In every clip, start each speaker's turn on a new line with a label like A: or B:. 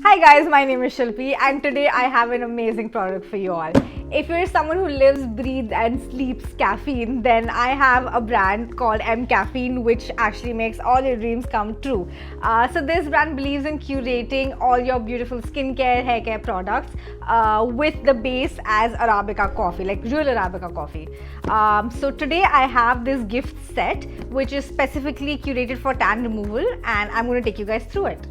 A: Hi guys, my name is Shilpi and today I have an amazing product for you all. If you're someone who lives, breathes and sleeps caffeine, then I have a brand called mCaffeine which actually makes all your dreams come true. So this brand believes in curating all your beautiful skincare, hair care products with the base as Arabica coffee, like real Arabica coffee. So today I have this gift set which is specifically curated for tan removal and I'm going to take you guys through it.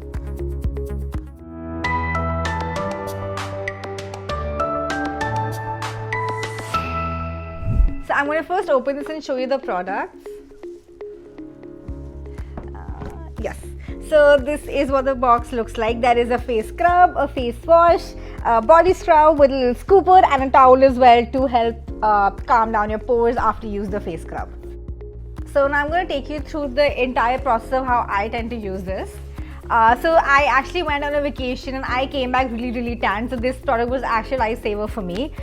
A: So I'm going to first open this and show you the products. Yes, so this is what the box looks like. There is a face scrub, a face wash, a body scrub with a little scooper and a towel as well to help calm down your pores after you use the face scrub. So now I'm going to take you through the entire process of how I tend to use this. So I actually went on a vacation and I came back really tan, so this product was actually a lifesaver for me.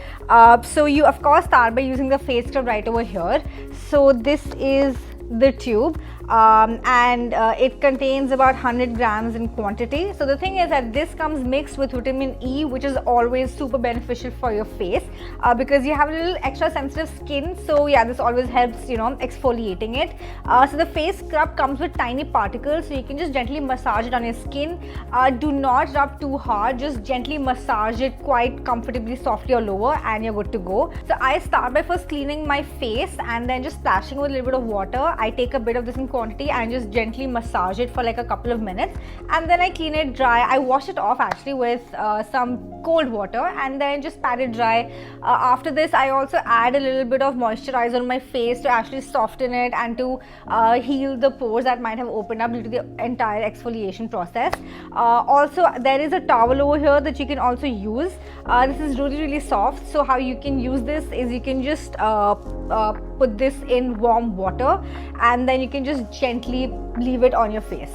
A: So you of course start by using the face scrub right over here. So this is the tube and it contains about 100 grams in quantity. So the thing is that this comes mixed with vitamin E, which is always super beneficial for your face because you have a little extra sensitive skin. So yeah, this always helps, you know, exfoliating it. So the face scrub comes with tiny particles, so you can just gently massage it on your skin. Do not rub too hard, just gently massage it quite comfortably, softly or lower, and you're good to go. So I start by first cleaning my face and then just splashing with a little bit of water. I take a bit of this in quantity and just gently massage it for like a couple of minutes, and then I clean it dry. I wash it off actually with some cold water and then just pat it dry. After this I also add a little bit of moisturizer on my face to actually soften it and to heal the pores that might have opened up due to the entire exfoliation process. Also there is a towel over here that you can also use. This is really soft, so how you can use this is you can just put this in warm water and then you can just gently leave it on your face.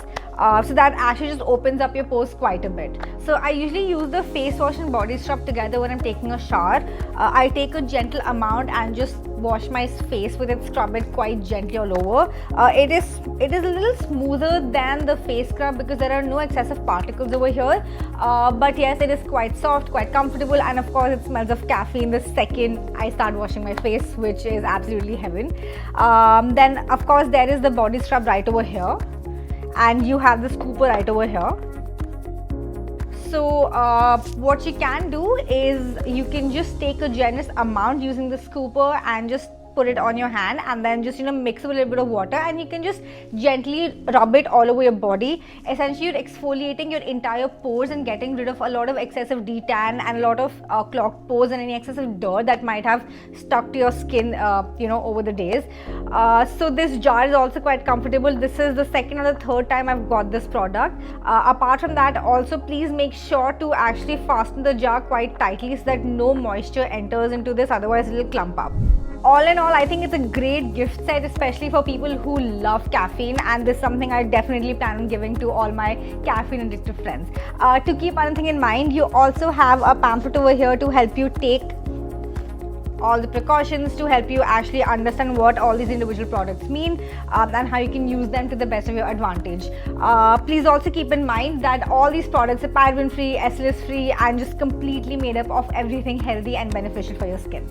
A: So that actually just opens up your pores quite a bit. So I usually use the face wash and body scrub together when I'm taking a shower. I take a gentle amount and just wash my face with it, scrub it quite gently all over. It is a little smoother than the face scrub because there are no excessive particles over here. But yes, it is quite soft, quite comfortable, and of course it smells of caffeine the second I start washing my face, which is absolutely heaven. Then of course there is the body scrub right over here, and you have the scooper right over here. So what you can do is you can just take a generous amount using the scooper and just put it on your hand and then just, you know, mix it with a little bit of water and you can just gently rub it all over your body. Essentially you're exfoliating your entire pores and getting rid of a lot of excessive detan and a lot of clogged pores and any excessive dirt that might have stuck to your skin you know, over the days. So this jar is also quite comfortable. This is the second or the third time I've got this product. Apart from that, also please make sure to actually fasten the jar quite tightly so that no moisture enters into this, otherwise it will clump up. All in all, I think it's a great gift set, especially for people who love caffeine, and this is something I definitely plan on giving to all my caffeine addictive friends. To keep one thing in mind, you also have a pamphlet over here to help you take all the precautions, to help you actually understand what all these individual products mean and how you can use them to the best of your advantage. Please also keep in mind that all these products are paraben free, SLS free, and just completely made up of everything healthy and beneficial for your skin.